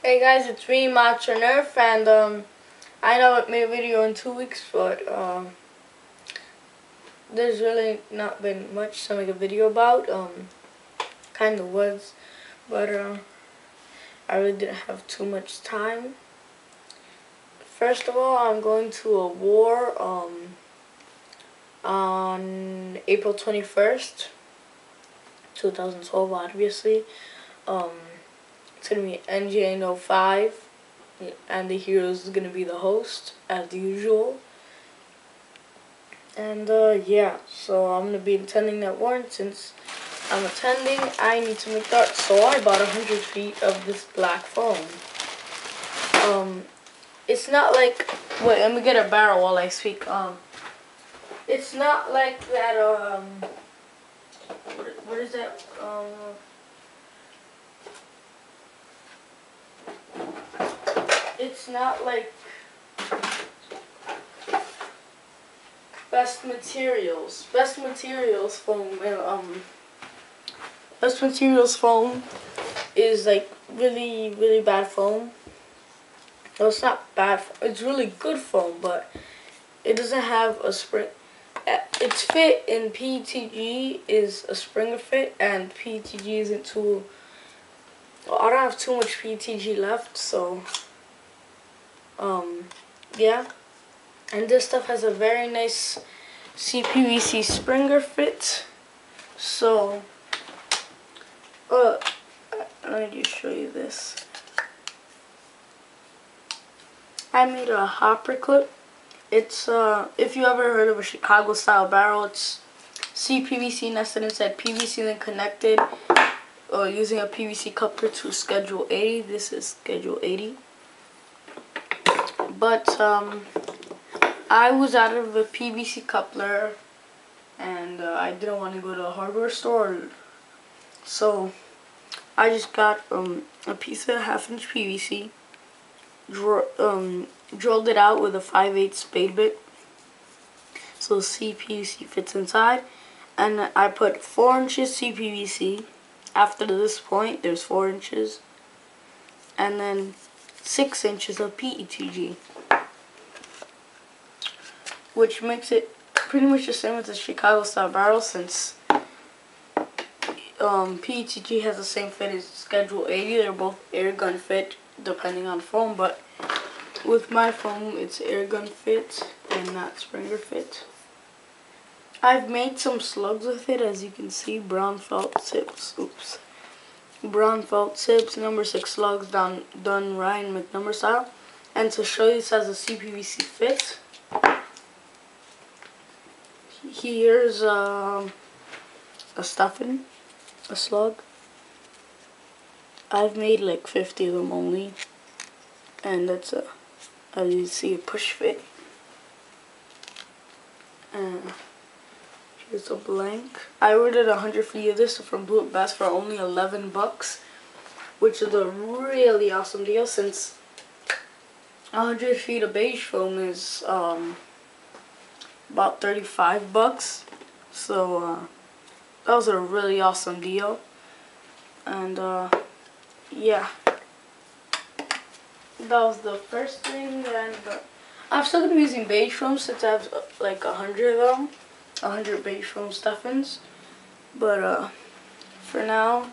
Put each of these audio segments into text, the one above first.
Hey guys, it's me, Macho Nerf, and I know I made a video in 2 weeks, but there's really not been much to make a video about. Kind of was, but I really didn't have too much time. First of all, I'm going to a war on April 21st, 2012, obviously. It's gonna be NGA 05. And the Heroes is gonna be the host as usual. And yeah, so I'm gonna be attending that war. And since I'm attending, I need to make darts. So I bought 100 feet of this black foam. It's not like, wait, let me get a barrel while I speak. It's not like that. What is that? It's not like Best Materials foam. Best Materials foam is like really bad foam. No, it's not bad. It's really good foam, but it doesn't have a spring. Its fit in PETG is a Springer fit, and PETG isn't too. Well, I don't have too much PETG left, so yeah. And this stuff has a very nice CPVC Springer fit. So, let me just show you this. I made a hopper clip. It's, if you ever heard of a Chicago style barrel, it's CPVC nested inside PVC then connected using a PVC coupler to Schedule 80. This is Schedule 80. But, I was out of a PVC coupler, and I didn't want to go to a hardware store, so I just got a piece of 1/2-inch PVC, drilled it out with a 5/8 spade bit, so CPVC fits inside, and I put 4 inches CPVC. After this point, there's 4 inches, and then 6 inches of PETG, which makes it pretty much the same as the Chicago style barrel, since PETG has the same fit as Schedule 80. They're both air gun fit depending on foam, but with my foam it's air gun fit and not Springer fit. I've made some slugs with it, as you can see. Brown felt tips, brown felt tips, number 6 slugs done Ryan McNumber style. And to show you this has a CPVC fit, here's a stuffing, a slug. I've made like 50 of them only, and that's as you see, a push fit. And here's a blank. I ordered 100 feet of this from Blue Best for only 11 bucks, which is a really awesome deal, since 100 feet of beige foam is about 35 bucks. So that was a really awesome deal. And yeah, that was the first thing. And I'm still gonna be using beige foam, since I have like 100 of them, 100 beige foam stuffings. But for now,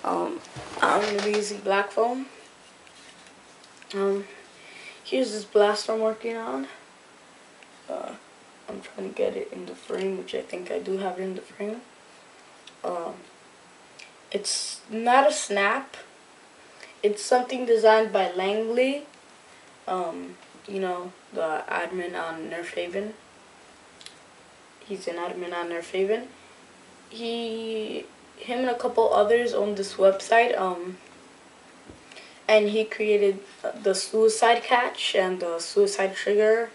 I'm gonna be using black foam. Here's this blaster I'm working on. I'm trying to get it in the frame, which I think I do have it in the frame. It's not a snap. It's something designed by Langley. You know, the admin on Nerf Haven. He's an admin on Nerf Haven. Him and a couple others own this website. And he created the suicide catch and the suicide trigger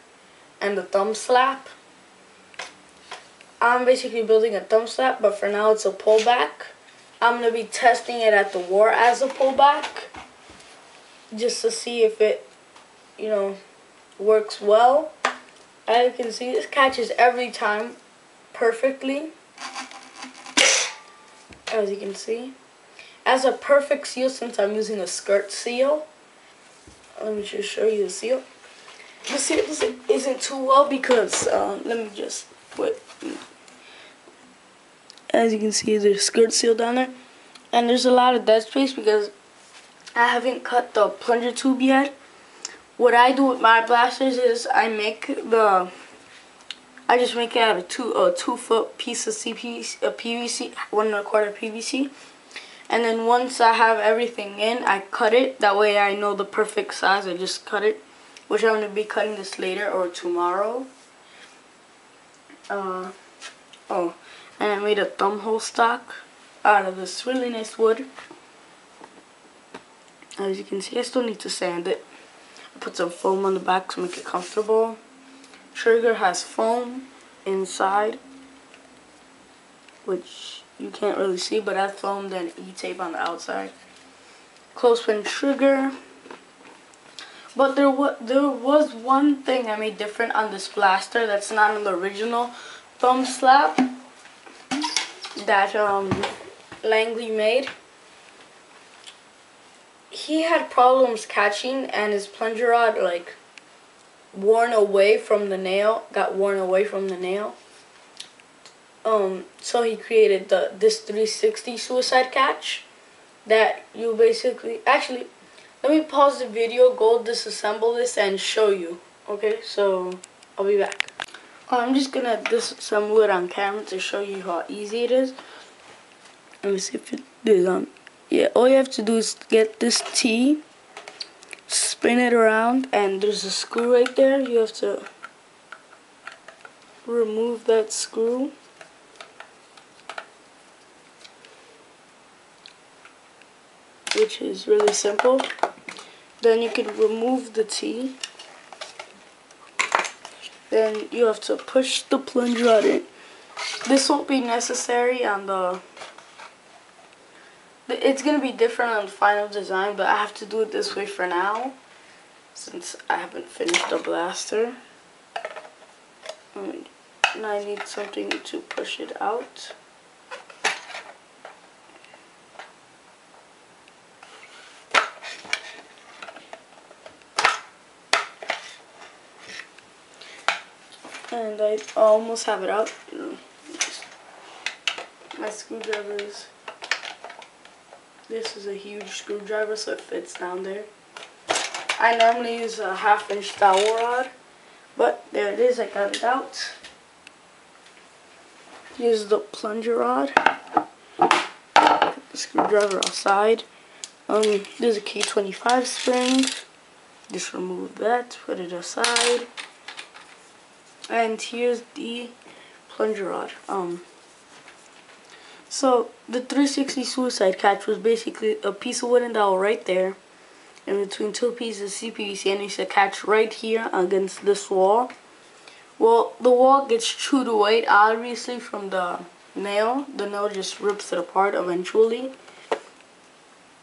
and the thumb slap. I'm basically building a thumb slap, but for now it's a pullback. I'm going to be testing it at the war as a pullback, just to see if it, works well. As you can see, this catches every time perfectly. As you can see. As a perfect seal, since I'm using a skirt seal, let me just show you the seal. The seal isn't too well because let me just put. As you can see, there's a skirt seal down there, and there's a lot of dead space because I haven't cut the plunger tube yet. What I do with my blasters is I just make it out of a 2-foot piece of PVC, 1 1/4 PVC, and then once I have everything in, I cut it. That way I know the perfect size. I just cut it, which I'm gonna be cutting this later or tomorrow. And I made a thumb hole stock out of this really nice wood. As you can see, I still need to sand it. I put some foam on the back to make it comfortable. Trigger has foam inside, which you can't really see, but I foamed and E-tape on the outside. Clothespin trigger. But there was one thing I made different on this blaster that's not in the original thumb slap that Langley made. He had problems catching, and his plunger rod got worn away from the nail. So he created this 360 suicide catch that you basically, actually, let me pause the video, go disassemble this and show you. Okay, so I'll be back. I'm just gonna disassemble it on camera to show you how easy it is. Let me see if it is on. Yeah, all you have to do is get this T, spin it around, and there's a screw right there. You have to remove that screw. Which is really simple. Then you can remove the T. Then you have to push the plunger rod in. This won't be necessary on it's going to be different on the final design, but I have to do it this way for now since I haven't finished the blaster. And I need something to push it out. And I almost have it out. My screwdrivers. This is a huge screwdriver, so it fits down there. I normally use a 1/2-inch dowel rod, but there it is. I got it out. Here's the plunger rod. Put the screwdriver aside. There's a K25 spring. Just remove that. Put it aside. And here's the plunger rod. So the 360 suicide catch was basically a piece of wooden dowel right there, in between 2 pieces of CPVC, and it's a catch right here against this wall. Well, the wall gets chewed away obviously from the nail. The nail just rips it apart eventually.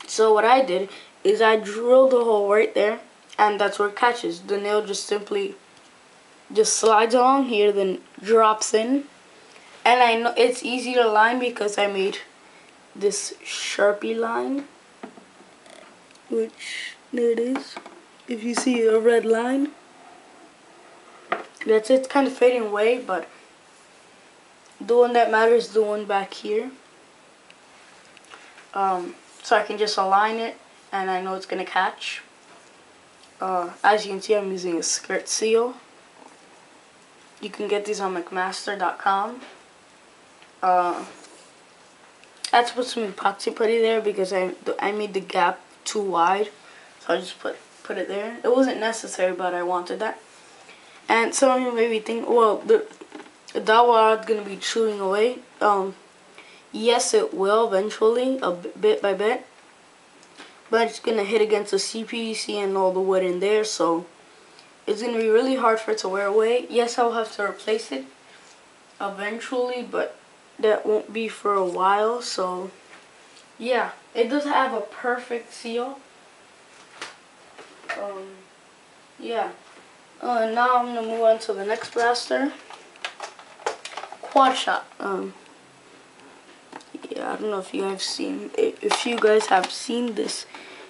So what I did is I drilled a hole right there, and that's where it catches. The nail just simply slides along here, then drops in. And I know it's easy to line because I made this Sharpie line, which, there it is. If you see a red line, that's it. It's kind of fading away, but the one that matters is the one back here. So I can just align it, and I know it's gonna catch. As you can see, I'm using a skirt seal. You can get these on McMaster.com. I had to put some epoxy putty there because I made the gap too wide, so I just put it there. It wasn't necessary, but I wanted that. And some of you may be thinking, well, the dowel rod's gonna be chewing away. Yes, it will eventually, bit by bit, but it's gonna hit against the CPVC and all the wood in there, so it's gonna be really hard for it to wear away. Yes, I'll have to replace it eventually, but that won't be for a while. So yeah, it does have a perfect seal. Yeah. Now I'm gonna move on to the next blaster, Quad Shot. Yeah, I don't know if you guys have seen this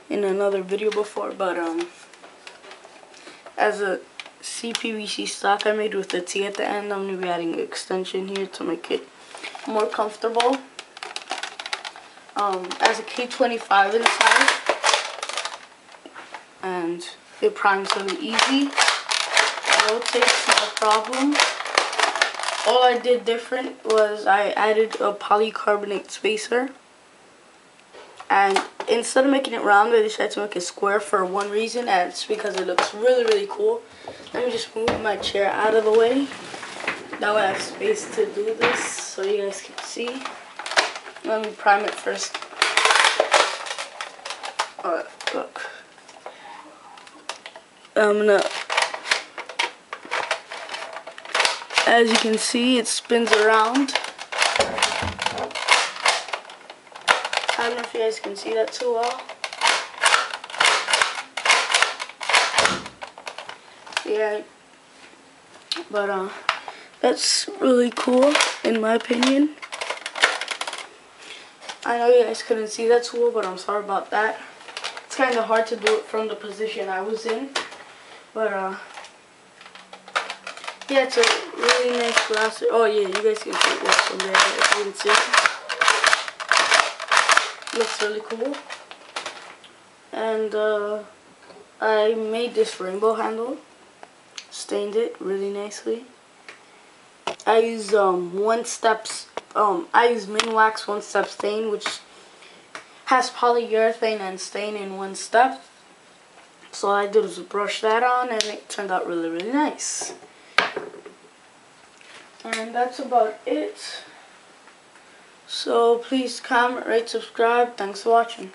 in another video before, but as a CPVC stock I made with the T at the end. I'm going to be adding an extension here to make it more comfortable. As a K25 inside, and it primes really easy. Rotates, no problem. All I did different was I added a polycarbonate spacer, and instead of making it round, I decided to make it square for one reason, and it's because it looks really cool. Let me just move my chair out of the way. That way I have space to do this so you guys can see. Let me prime it first. Look. I'm gonna, as you can see, it spins around. I don't know if you guys can see that too well. Yeah, but that's really cool in my opinion. I know you guys couldn't see that too well, but I'm sorry about that. It's kind of hard to do it from the position I was in, but yeah, it's a really nice glass. Oh yeah, you guys can see it works from there if you can see. Looks really cool. And I made this rainbow handle, stained it really nicely. I use I use Minwax One Step Stain, which has polyurethane and stain in one step. So all I did was brush that on, and it turned out really nice. And that's about it. So please comment, rate, subscribe. Thanks for watching.